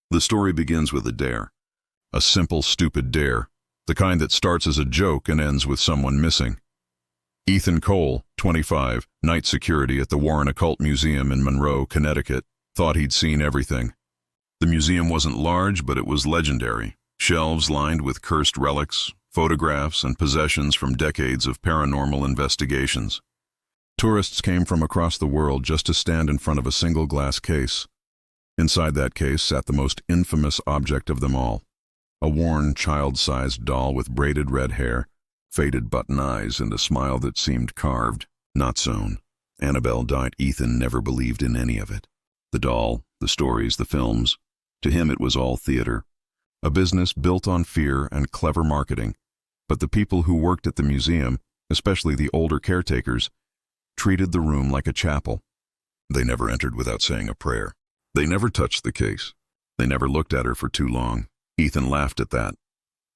The story begins with a dare. A simple, stupid dare. The kind that starts as a joke and ends with someone missing. Ethan Cole, 25, night security at the Warren Occult Museum in Monroe, Connecticut, thought he'd seen everything. The museum wasn't large, but it was legendary. Shelves lined with cursed relics, photographs, and possessions from decades of paranormal investigations. Tourists came from across the world just to stand in front of a single glass case. Inside that case sat the most infamous object of them all. A worn, child-sized doll with braided red hair, faded button eyes, and a smile that seemed carved, not sewn. Annabelle died. Ethan never believed in any of it. The doll, the stories, the films. To him it was all theater. A business built on fear and clever marketing. But the people who worked at the museum, especially the older caretakers, treated the room like a chapel. They never entered without saying a prayer. They never touched the case. They never looked at her for too long. Ethan laughed at that.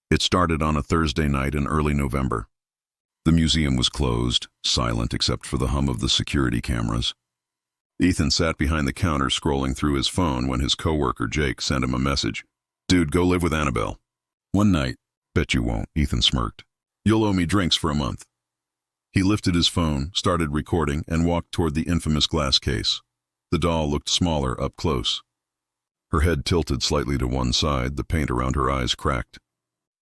It started on a Thursday night in early November. The museum was closed, silent except for the hum of the security cameras. Ethan sat behind the counter scrolling through his phone when his coworker Jake sent him a message. "Dude, go live with Annabelle." "One night." "Bet you won't," Ethan smirked. "You'll owe me drinks for a month." He lifted his phone, started recording, and walked toward the infamous glass case. The doll looked smaller up close. Her head tilted slightly to one side, the paint around her eyes cracked.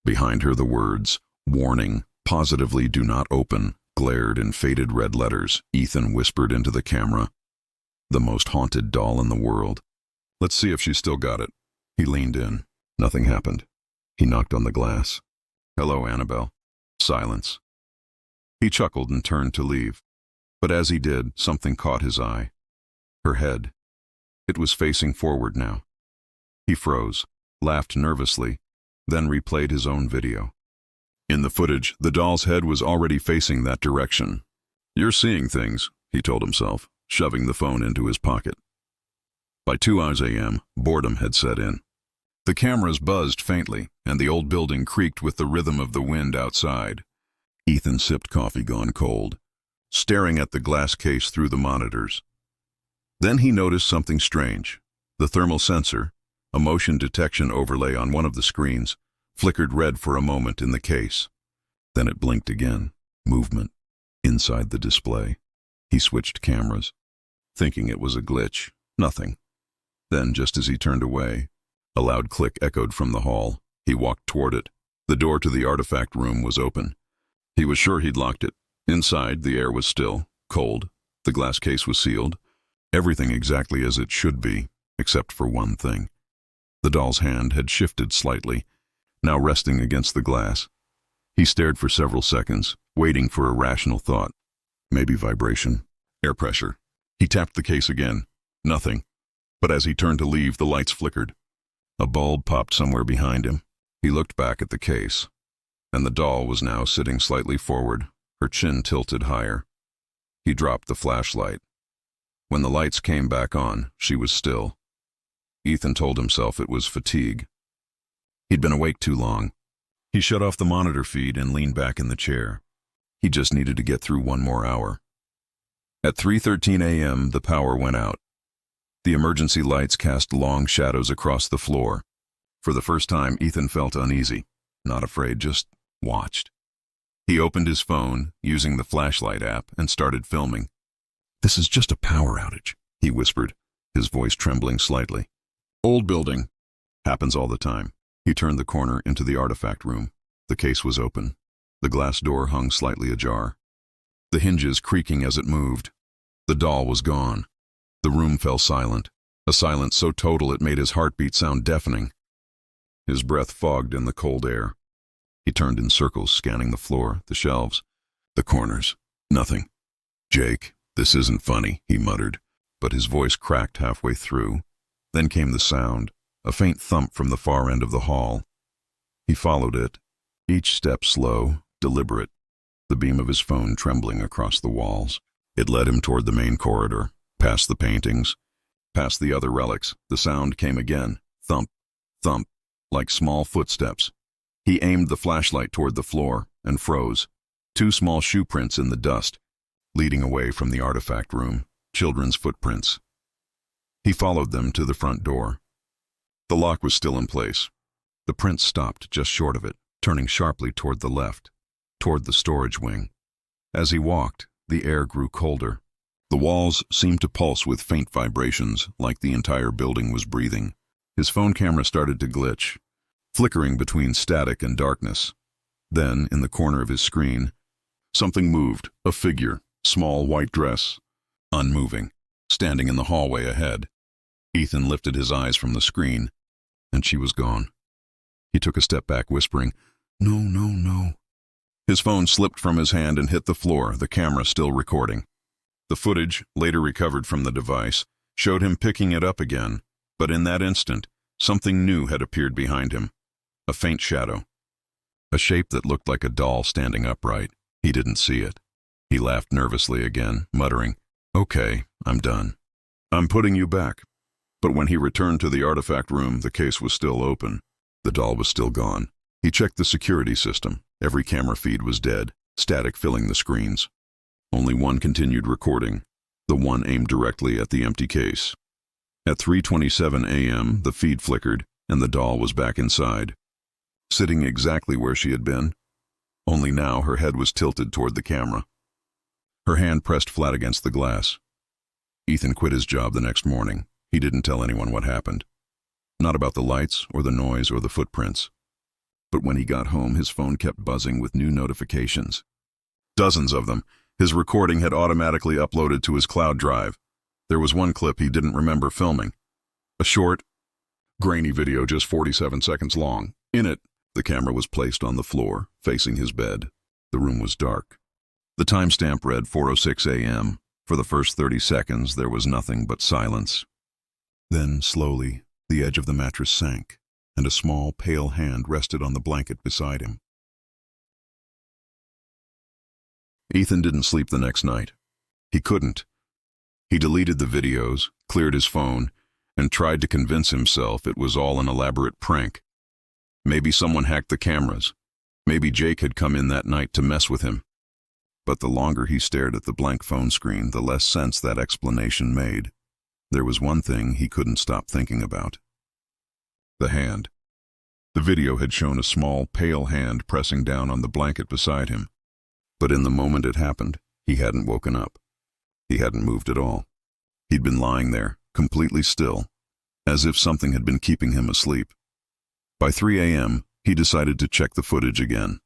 Behind her the words, "Warning, positively do not open," glared in faded red letters. Ethan whispered into the camera, "The most haunted doll in the world. Let's see if she's still got it." He leaned in. Nothing happened. He knocked on the glass. "Hello, Annabelle." Silence. He chuckled and turned to leave. But as he did, something caught his eye. Her head. It was facing forward now. He froze, laughed nervously, then replayed his own video. In the footage, the doll's head was already facing that direction. "You're seeing things," he told himself, shoving the phone into his pocket. By 2 a.m., boredom had set in. The cameras buzzed faintly, and the old building creaked with the rhythm of the wind outside. Ethan sipped coffee gone cold, staring at the glass case through the monitors. Then he noticed something strange. The thermal sensor, a motion detection overlay on one of the screens, flickered red for a moment in the case. Then it blinked again. Movement. Inside the display. He switched cameras, thinking it was a glitch. Nothing. Then, just as he turned away, a loud click echoed from the hall. He walked toward it. The door to the artifact room was open. He was sure he'd locked it. Inside, the air was still, cold. The glass case was sealed. Everything exactly as it should be, except for one thing. The doll's hand had shifted slightly, now resting against the glass. He stared for several seconds, waiting for a rational thought. Maybe vibration. Air pressure. He tapped the case again. Nothing. But as he turned to leave, the lights flickered. A bulb popped somewhere behind him. He looked back at the case, and the doll was now sitting slightly forward, her chin tilted higher. He dropped the flashlight. When the lights came back on, she was still. Ethan told himself it was fatigue. He'd been awake too long. He shut off the monitor feed and leaned back in the chair. He just needed to get through one more hour. At 3:13 a.m., the power went out. The emergency lights cast long shadows across the floor. For the first time, Ethan felt uneasy. Not afraid, just watched. He opened his phone, using the flashlight app, and started filming. "This is just a power outage," he whispered, his voice trembling slightly. "Old building. Happens all the time." He turned the corner into the artifact room. The case was open. The glass door hung slightly ajar, the hinges creaking as it moved. The doll was gone. The room fell silent, a silence so total it made his heartbeat sound deafening. His breath fogged in the cold air. He turned in circles, scanning the floor, the shelves, the corners. Nothing. "Jake, this isn't funny," he muttered, but his voice cracked halfway through. Then came the sound, a faint thump from the far end of the hall. He followed it, each step slow, deliberate, the beam of his phone trembling across the walls. It led him toward the main corridor, past the paintings, past the other relics. The sound came again, thump, thump, like small footsteps. He aimed the flashlight toward the floor and froze. 2 small shoe prints in the dust, leading away from the artifact room, children's footprints. He followed them to the front door. The lock was still in place. The prince stopped just short of it, turning sharply toward the left, toward the storage wing. As he walked, the air grew colder. The walls seemed to pulse with faint vibrations, like the entire building was breathing. His phone camera started to glitch, flickering between static and darkness. Then, in the corner of his screen, something moved, a figure, small white dress, unmoving, standing in the hallway ahead. Ethan lifted his eyes from the screen, and she was gone. He took a step back, whispering, "No, no, no." His phone slipped from his hand and hit the floor, the camera still recording. The footage, later recovered from the device, showed him picking it up again, but in that instant, something new had appeared behind him. A faint shadow. A shape that looked like a doll standing upright. He didn't see it. He laughed nervously again, muttering, "Okay, I'm done. I'm putting you back." But when he returned to the artifact room, the case was still open. The doll was still gone. He checked the security system. Every camera feed was dead, static filling the screens. Only one continued recording, the one aimed directly at the empty case. At 3:27 a.m., the feed flickered, and the doll was back inside, sitting exactly where she had been, only now her head was tilted toward the camera. Her hand pressed flat against the glass. Ethan quit his job the next morning. He didn't tell anyone what happened. Not about the lights, or the noise, or the footprints. But when he got home, his phone kept buzzing with new notifications. Dozens of them. His recording had automatically uploaded to his cloud drive. There was one clip he didn't remember filming. A short, grainy video just 47 seconds long. In it, the camera was placed on the floor, facing his bed. The room was dark. The timestamp read 4:06 a.m. For the first 30 seconds, there was nothing but silence. Then, slowly, the edge of the mattress sank, and a small, pale hand rested on the blanket beside him. Ethan didn't sleep the next night. He couldn't. He deleted the videos, cleared his phone, and tried to convince himself it was all an elaborate prank. Maybe someone hacked the cameras. Maybe Jake had come in that night to mess with him. But the longer he stared at the blank phone screen, the less sense that explanation made. There was one thing he couldn't stop thinking about. The hand. The video had shown a small, pale hand pressing down on the blanket beside him. But in the moment it happened, he hadn't woken up. He hadn't moved at all. He'd been lying there, completely still, as if something had been keeping him asleep. By 3 a.m., he decided to check the footage again.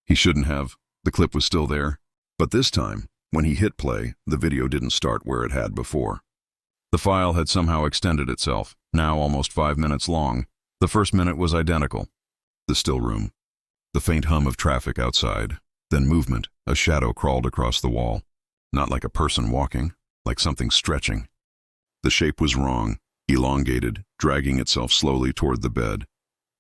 He shouldn't have. The clip was still there. But this time, when he hit play, the video didn't start where it had before. The file had somehow extended itself, now almost 5 minutes long. The first minute was identical. The still room. The faint hum of traffic outside. Then movement. A shadow crawled across the wall. Not like a person walking, like something stretching. The shape was wrong, elongated, dragging itself slowly toward the bed.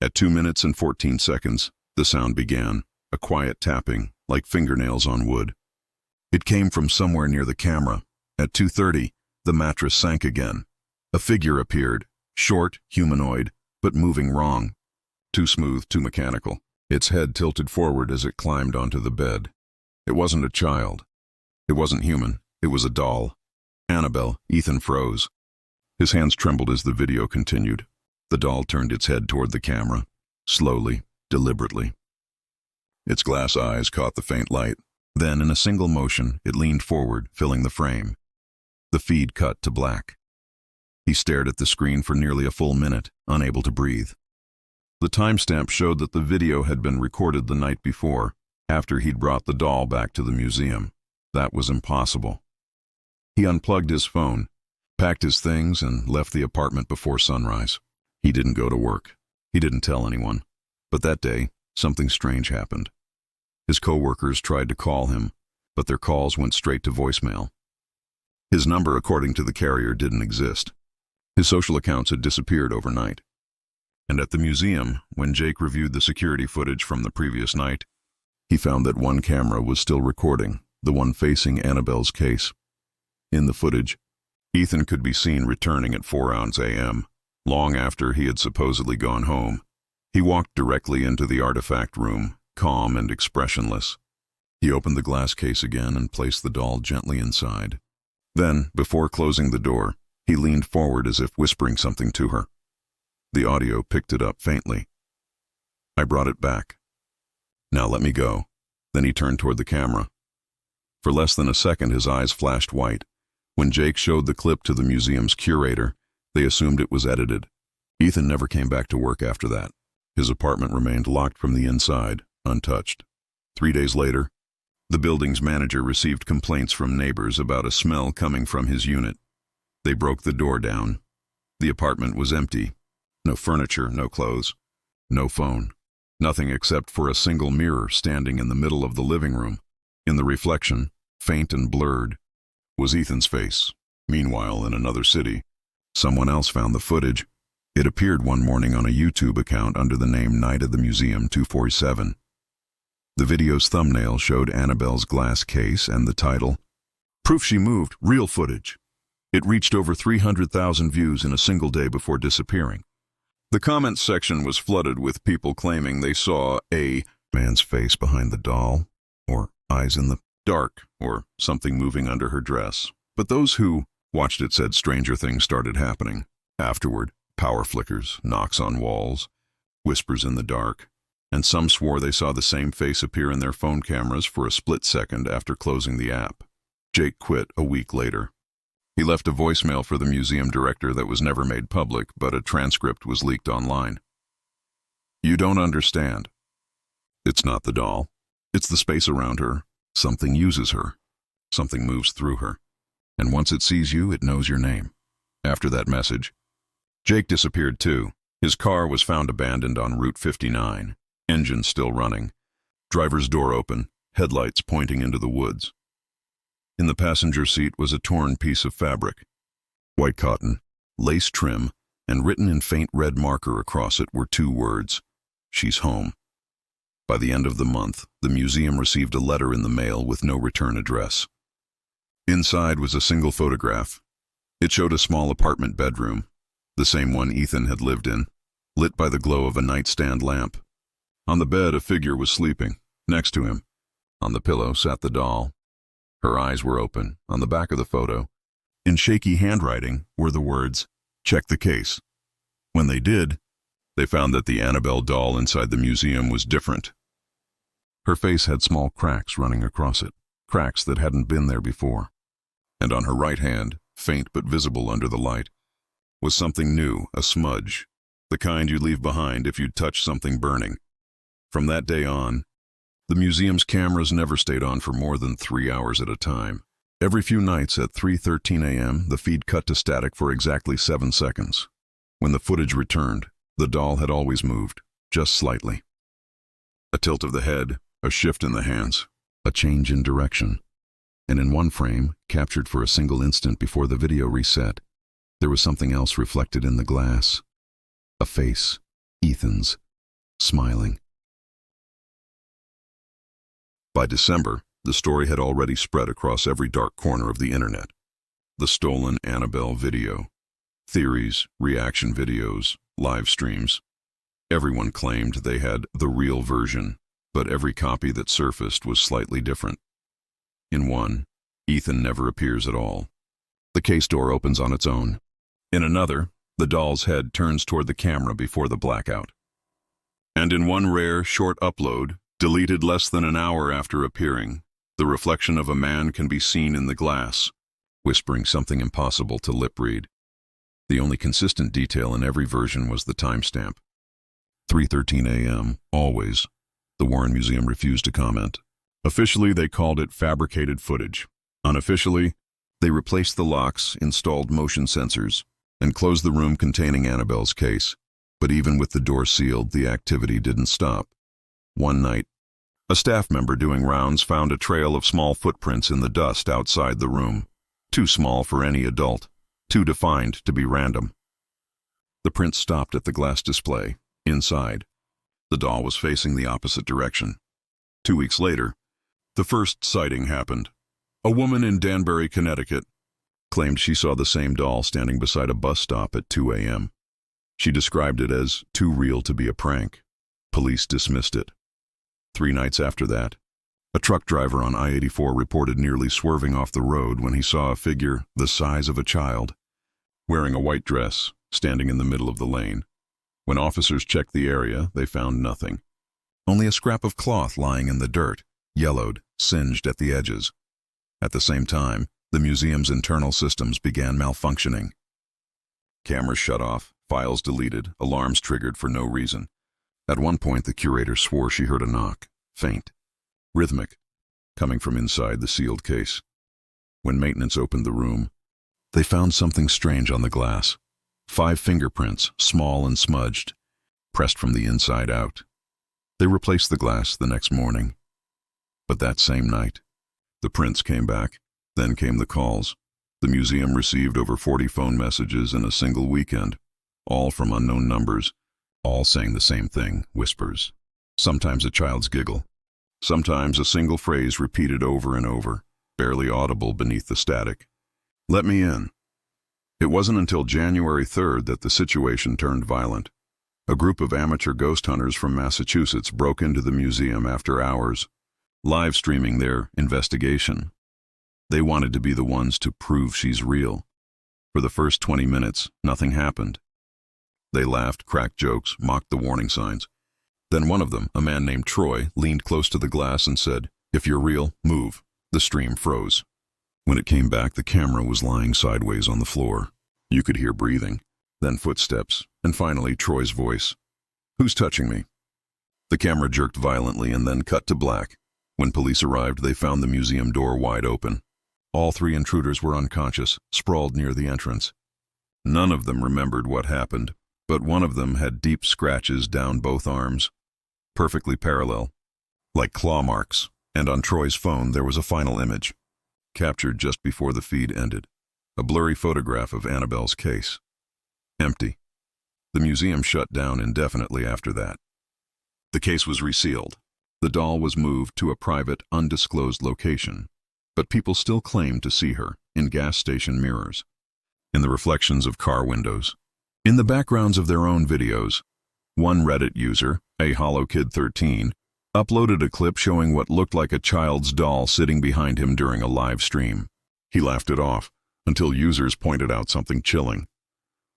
At 2 minutes and 14 seconds, the sound began, a quiet tapping, like fingernails on wood. It came from somewhere near the camera. At 2:30, the mattress sank again. A figure appeared, short, humanoid, but moving wrong. Too smooth, too mechanical. Its head tilted forward as it climbed onto the bed. It wasn't a child. It wasn't human. It was a doll. Annabelle. Ethan froze. His hands trembled as the video continued. The doll turned its head toward the camera, slowly, deliberately. Its glass eyes caught the faint light. Then, in a single motion, it leaned forward, filling the frame. The feed cut to black. He stared at the screen for nearly a full minute, unable to breathe. The timestamp showed that the video had been recorded the night before, after he'd brought the doll back to the museum. That was impossible. He unplugged his phone, packed his things, and left the apartment before sunrise. He didn't go to work. He didn't tell anyone. But that day, something strange happened. His co-workers tried to call him, but their calls went straight to voicemail. His number, according to the carrier, didn't exist. His social accounts had disappeared overnight. And at the museum, when Jake reviewed the security footage from the previous night, he found that one camera was still recording, the one facing Annabelle's case. In the footage, Ethan could be seen returning at 4 a.m., long after he had supposedly gone home. He walked directly into the artifact room, calm and expressionless. He opened the glass case again and placed the doll gently inside. Then, before closing the door, he leaned forward as if whispering something to her. The audio picked it up faintly. "I brought it back. Now let me go." Then he turned toward the camera. For less than a second, his eyes flashed white. When Jake showed the clip to the museum's curator, they assumed it was edited. Ethan never came back to work after that. His apartment remained locked from the inside, untouched. 3 days later, the building's manager received complaints from neighbors about a smell coming from his unit. They broke the door down. The apartment was empty. No furniture, no clothes, no phone. Nothing except for a single mirror standing in the middle of the living room. In the reflection, faint and blurred, was Ethan's face. Meanwhile, in another city, someone else found the footage. It appeared one morning on a YouTube account under the name Night at the Museum 247. The video's thumbnail showed Annabelle's glass case and the title, "Proof She Moved, Real Footage." It reached over 300,000 views in a single day before disappearing. The comments section was flooded with people claiming they saw a man's face behind the doll, or eyes in the dark, or something moving under her dress. But those who watched it said stranger things started happening. Afterward, power flickers, knocks on walls, whispers in the dark, and some swore they saw the same face appear in their phone cameras for a split second after closing the app. Jake quit a week later. He left a voicemail for the museum director that was never made public, but a transcript was leaked online. "You don't understand. It's not the doll. It's the space around her. Something uses her. Something moves through her. And once it sees you, it knows your name." After that message, Jake disappeared too. His car was found abandoned on Route 59, engine still running, driver's door open, headlights pointing into the woods. In the passenger seat was a torn piece of fabric. White cotton, lace trim, and written in faint red marker across it were 2 words, "She's home." By the end of the month, the museum received a letter in the mail with no return address. Inside was a single photograph. It showed a small apartment bedroom, the same one Ethan had lived in, lit by the glow of a nightstand lamp. On the bed, a figure was sleeping. Next to him, on the pillow, sat the doll. Her eyes were open. On the back of the photo, in shaky handwriting, were the words, "Check the case." When they did, they found that the Annabelle doll inside the museum was different. Her face had small cracks running across it, cracks that hadn't been there before. And on her right hand, faint but visible under the light, was something new, a smudge, the kind you leave behind if you'd touch something burning. From that day on, the museum's cameras never stayed on for more than 3 hours at a time. Every few nights at 3:13 a.m., the feed cut to static for exactly 7 seconds. When the footage returned, the doll had always moved, just slightly. A tilt of the head, a shift in the hands, a change in direction. And in one frame, captured for a single instant before the video reset, there was something else reflected in the glass. A face, Ethan's, smiling. By December, the story had already spread across every dark corner of the internet. The stolen Annabelle video, theories, reaction videos, live streams. Everyone claimed they had the real version, but every copy that surfaced was slightly different. In one, Ethan never appears at all. The case door opens on its own. In another, the doll's head turns toward the camera before the blackout. And in one rare, short upload, deleted less than an hour after appearing, the reflection of a man can be seen in the glass, whispering something impossible to lip read. The only consistent detail in every version was the timestamp. 3:13 a.m., always. The Warren Museum refused to comment. Officially, they called it fabricated footage. Unofficially, they replaced the locks, installed motion sensors, and closed the room containing Annabelle's case. But even with the door sealed, the activity didn't stop. One night, a staff member doing rounds found a trail of small footprints in the dust outside the room. Too small for any adult, too defined to be random. The prints stopped at the glass display. Inside, the doll was facing the opposite direction. 2 weeks later, the first sighting happened. A woman in Danbury, Connecticut, claimed she saw the same doll standing beside a bus stop at 2 a.m. She described it as too real to be a prank. Police dismissed it. 3 nights after that, a truck driver on I-84 reported nearly swerving off the road when he saw a figure the size of a child, wearing a white dress, standing in the middle of the lane. When officers checked the area, they found nothing. Only a scrap of cloth lying in the dirt, yellowed, singed at the edges. At the same time, the museum's internal systems began malfunctioning. Cameras shut off, files deleted, alarms triggered for no reason. At one point, the curator swore she heard a knock, faint, rhythmic, coming from inside the sealed case. When maintenance opened the room, they found something strange on the glass. 5 fingerprints, small and smudged, pressed from the inside out. They replaced the glass the next morning. But that same night, the prints came back. Then came the calls. The museum received over 40 phone messages in a single weekend, all from unknown numbers, all saying the same thing, whispers. Sometimes a child's giggle. Sometimes a single phrase repeated over and over, barely audible beneath the static. Let me in. It wasn't until January 3rd that the situation turned violent. A group of amateur ghost hunters from Massachusetts broke into the museum after hours, live streaming their investigation. They wanted to be the ones to prove she's real. For the first 20 minutes, nothing happened. They laughed, cracked jokes, mocked the warning signs. Then one of them, a man named Troy, leaned close to the glass and said, "If you're real, move." The stream froze. When it came back, the camera was lying sideways on the floor. You could hear breathing, then footsteps, and finally Troy's voice. "Who's touching me?" The camera jerked violently and then cut to black. When police arrived, they found the museum door wide open. All 3 intruders were unconscious, sprawled near the entrance. None of them remembered what happened, but one of them had deep scratches down both arms, perfectly parallel, like claw marks, and on Troy's phone there was a final image, captured just before the feed ended, a blurry photograph of Annabelle's case. Empty. The museum shut down indefinitely after that. The case was resealed. The doll was moved to a private, undisclosed location, but people still claimed to see her in gas station mirrors, in the reflections of car windows, in the backgrounds of their own videos. One Reddit user, AHollowKid13, uploaded a clip showing what looked like a child's doll sitting behind him during a live stream. He laughed it off until users pointed out something chilling.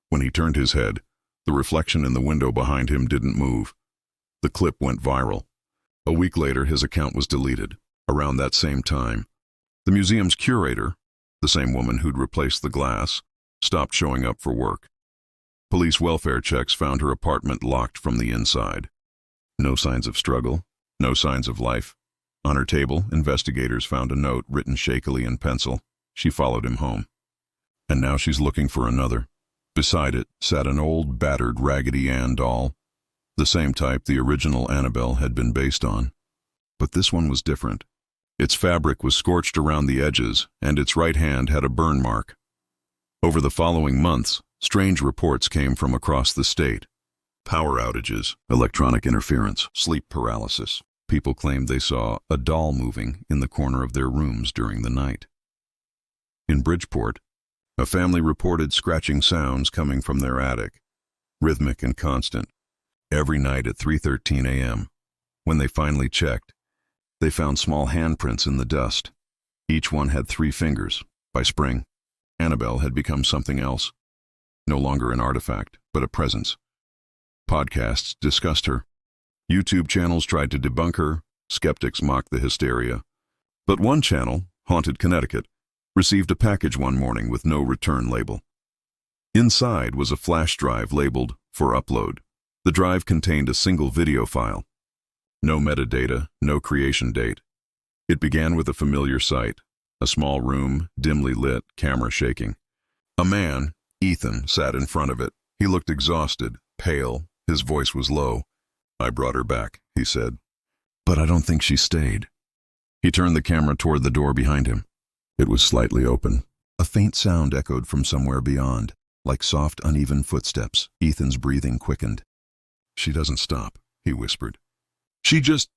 When he turned his head, the reflection in the window behind him didn't move. The clip went viral. A week later, his account was deleted. Around that same time, the museum's curator, the same woman who'd replaced the glass, stopped showing up for work. Police welfare checks found her apartment locked from the inside. No signs of struggle, no signs of life. On her table, investigators found a note written shakily in pencil. She followed him home. And now she's looking for another. Beside it sat an old, battered Raggedy Ann doll, the same type the original Annabelle had been based on. But this one was different. Its fabric was scorched around the edges, and its right hand had a burn mark. Over the following months, strange reports came from across the state. Power outages, electronic interference, sleep paralysis. People claimed they saw a doll moving in the corner of their rooms during the night. In Bridgeport, a family reported scratching sounds coming from their attic, rhythmic and constant, every night at 3:13 a.m. When they finally checked, they found small handprints in the dust. Each one had 3 fingers. By spring, Annabelle had become something else. No longer an artifact, but a presence. Podcasts discussed her. YouTube channels tried to debunk her. Skeptics mocked the hysteria. But one channel, Haunted Connecticut, received a package one morning with no return label. Inside was a flash drive labeled for upload. The drive contained a single video file. No metadata, no creation date. It began with a familiar sight, a small room, dimly lit, camera shaking. A man, Ethan, sat in front of it. He looked exhausted, pale. His voice was low. "I brought her back," he said. "But I don't think she stayed." He turned the camera toward the door behind him. It was slightly open. A faint sound echoed from somewhere beyond, like soft, uneven footsteps. Ethan's breathing quickened. "She doesn't stop," he whispered. "She just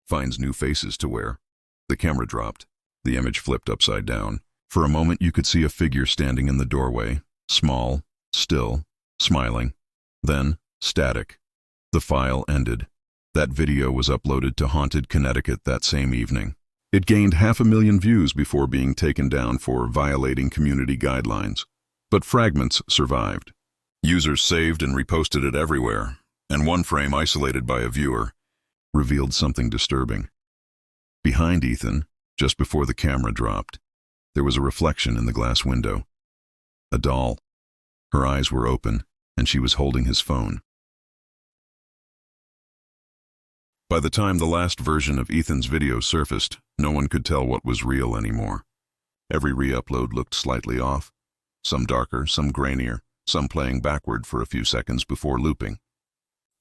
finds new faces to wear." The camera dropped. The image flipped upside down. For a moment you could see a figure standing in the doorway, small, still, smiling. Then, static. The file ended. That video was uploaded to Haunted Connecticut that same evening. It gained 500,000 views before being taken down for violating community guidelines. But fragments survived. Users saved and reposted it everywhere. and one frame isolated by a viewer revealed something disturbing. Behind Ethan, just before the camera dropped, there was a reflection in the glass window. A doll. Her eyes were open, and she was holding his phone. By the time the last version of Ethan's video surfaced, no one could tell what was real anymore. Every re-upload looked slightly off, some darker, some grainier, some playing backward for a few seconds before looping.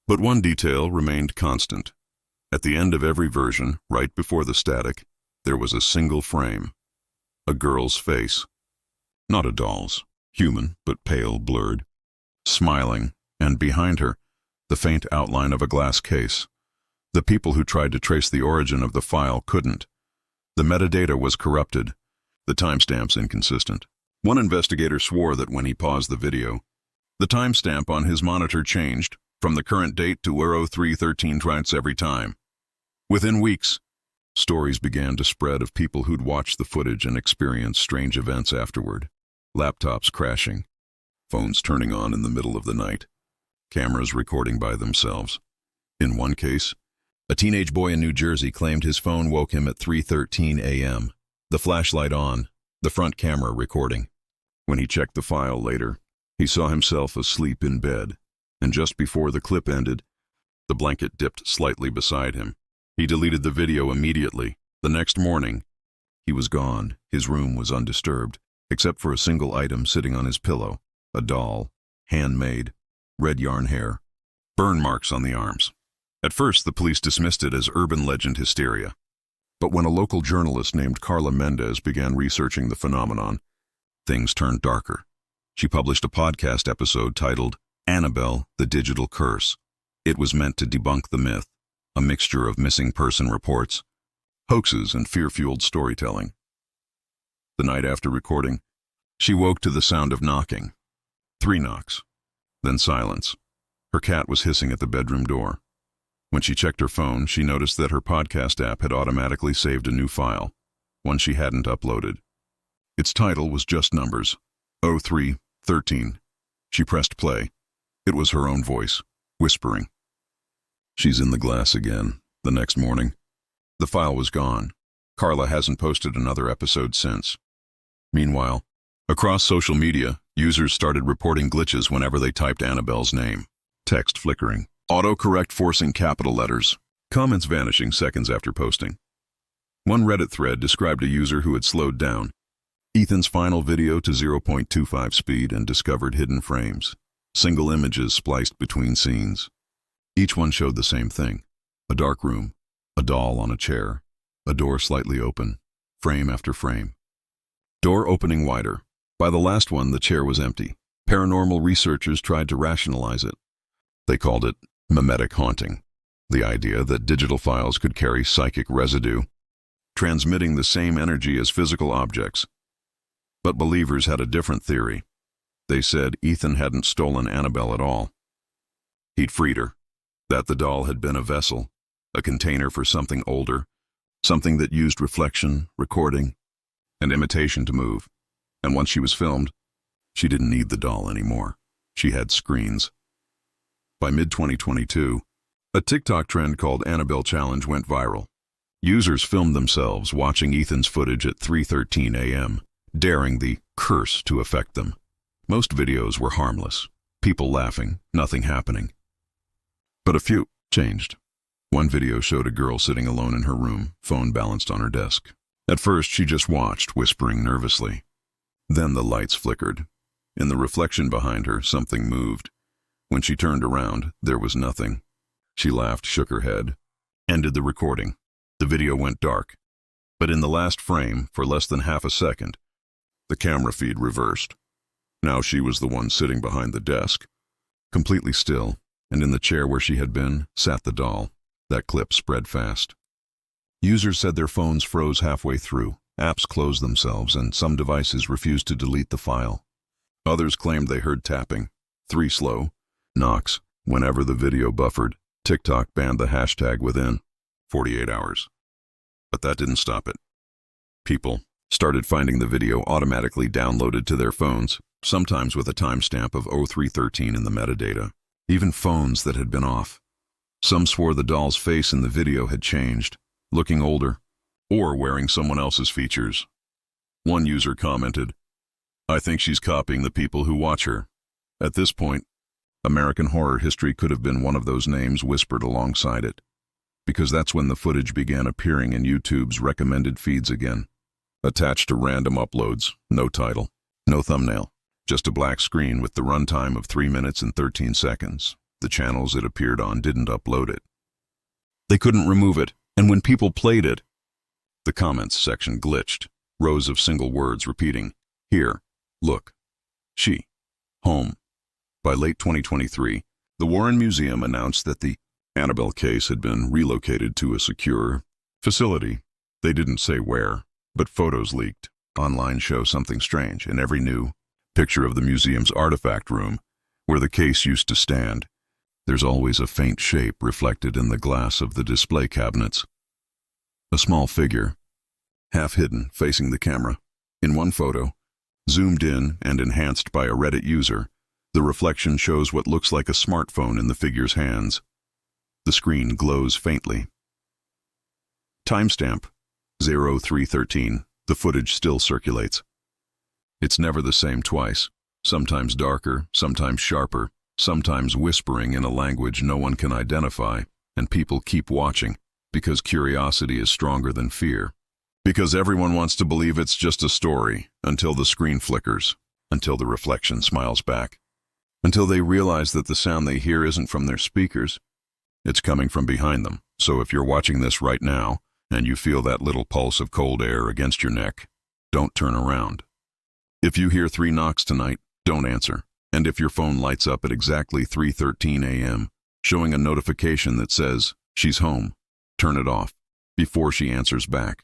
But one detail remained constant. At the end of every version, right before the static, there was a single frame. A girl's face. Not a doll's, human but pale, blurred. Smiling, and behind her, the faint outline of a glass case. The people who tried to trace the origin of the file couldn't. The metadata was corrupted, the timestamps inconsistent. One investigator swore that when he paused the video, the timestamp on his monitor changed from the current date to 03:13 twice every time. Within weeks, stories began to spread of people who'd watched the footage and experienced strange events afterward. Laptops crashing, phones turning on in the middle of the night, cameras recording by themselves. In one case, a teenage boy in New Jersey claimed his phone woke him at 3:13 a.m., the flashlight on, the front camera recording. When he checked the file later, he saw himself asleep in bed, and just before the clip ended, the blanket dipped slightly beside him. He deleted the video immediately. The next morning, he was gone. His room was undisturbed, except for a single item sitting on his pillow, a doll, handmade, red yarn hair, burn marks on the arms. At first, the police dismissed it as urban legend hysteria. But when a local journalist named Carla Mendez began researching the phenomenon, things turned darker. She published a podcast episode titled Annabelle, the Digital Curse. It was meant to debunk the myth, a mixture of missing person reports, hoaxes, and fear-fueled storytelling. The night after recording, she woke to the sound of knocking. 3 knocks, then silence. Her cat was hissing at the bedroom door. When she checked her phone, she noticed that her podcast app had automatically saved a new file, one she hadn't uploaded. Its title was just numbers, 03:13. She pressed play. It was her own voice, whispering. She's in the glass again. The next morning, the file was gone. Carla hasn't posted another episode since. Meanwhile, across social media, users started reporting glitches whenever they typed Annabelle's name. Text flickering. Autocorrect forcing capital letters. Comments vanishing seconds after posting. One Reddit thread described a user who had slowed down Ethan's final video to 0.25 speed and discovered hidden frames, single images spliced between scenes. Each one showed the same thing: a dark room, a doll on a chair, a door slightly open, frame after frame. Door opening wider. By the last one, the chair was empty. Paranormal researchers tried to rationalize it. They called it mimetic haunting, the idea that digital files could carry psychic residue, transmitting the same energy as physical objects. But believers had a different theory. They said Ethan hadn't stolen Annabelle at all. He'd freed her, that the doll had been a vessel, a container for something older, something that used reflection, recording, and imitation to move. And once she was filmed, she didn't need the doll anymore. She had screens. By mid-2022, a TikTok trend called Annabelle Challenge went viral. Users filmed themselves watching Ethan's footage at 3:13 a.m., daring the curse to affect them. Most videos were harmless, people laughing, nothing happening. But a few changed. One video showed a girl sitting alone in her room, phone balanced on her desk. At first, she just watched, whispering nervously. Then the lights flickered. In the reflection behind her, something moved. When she turned around, there was nothing. She laughed, shook her head, ended the recording. The video went dark. But in the last frame, for less than half a second, the camera feed reversed. Now she was the one sitting behind the desk, completely still, and in the chair where she had been sat the doll. That clip spread fast. Users said their phones froze halfway through, apps closed themselves, and some devices refused to delete the file. Others claimed they heard tapping, 3 slow knocks. Whenever the video buffered, TikTok banned the hashtag within 48 hours. But that didn't stop it. People started finding the video automatically downloaded to their phones, sometimes with a timestamp of 03:13 in the metadata. even phones that had been off. Some swore the doll's face in the video had changed, looking older, or wearing someone else's features. One user commented, "I think she's copying the people who watch her." At this point, American Horror History could have been one of those names whispered alongside it, because that's when the footage began appearing in YouTube's recommended feeds again. Attached to random uploads, no title, no thumbnail, just a black screen with the runtime of 3 minutes and 13 seconds. The channels it appeared on didn't upload it. They couldn't remove it, and when people played it, the comments section glitched, rows of single words repeating, "Here, look, she, home." By late 2023, the Warren Museum announced that the Annabelle case had been relocated to a secure facility. They didn't say where, but photos leaked online show something strange. In every new picture of the museum's artifact room, where the case used to stand, there's always a faint shape reflected in the glass of the display cabinets. A small figure, half hidden, facing the camera. In one photo, zoomed in and enhanced by a Reddit user, the reflection shows what looks like a smartphone in the figure's hands. The screen glows faintly. Timestamp 0313. The footage still circulates. It's never the same twice, sometimes darker, sometimes sharper, sometimes whispering in a language no one can identify, and people keep watching, because curiosity is stronger than fear. Because everyone wants to believe it's just a story, until the screen flickers, until the reflection smiles back, until they realize that the sound they hear isn't from their speakers, it's coming from behind them. So if you're watching this right now, and you feel that little pulse of cold air against your neck, don't turn around. If you hear 3 knocks tonight, don't answer. And if your phone lights up at exactly 3:13 a.m., showing a notification that says, "She's home," turn it off, before she answers back.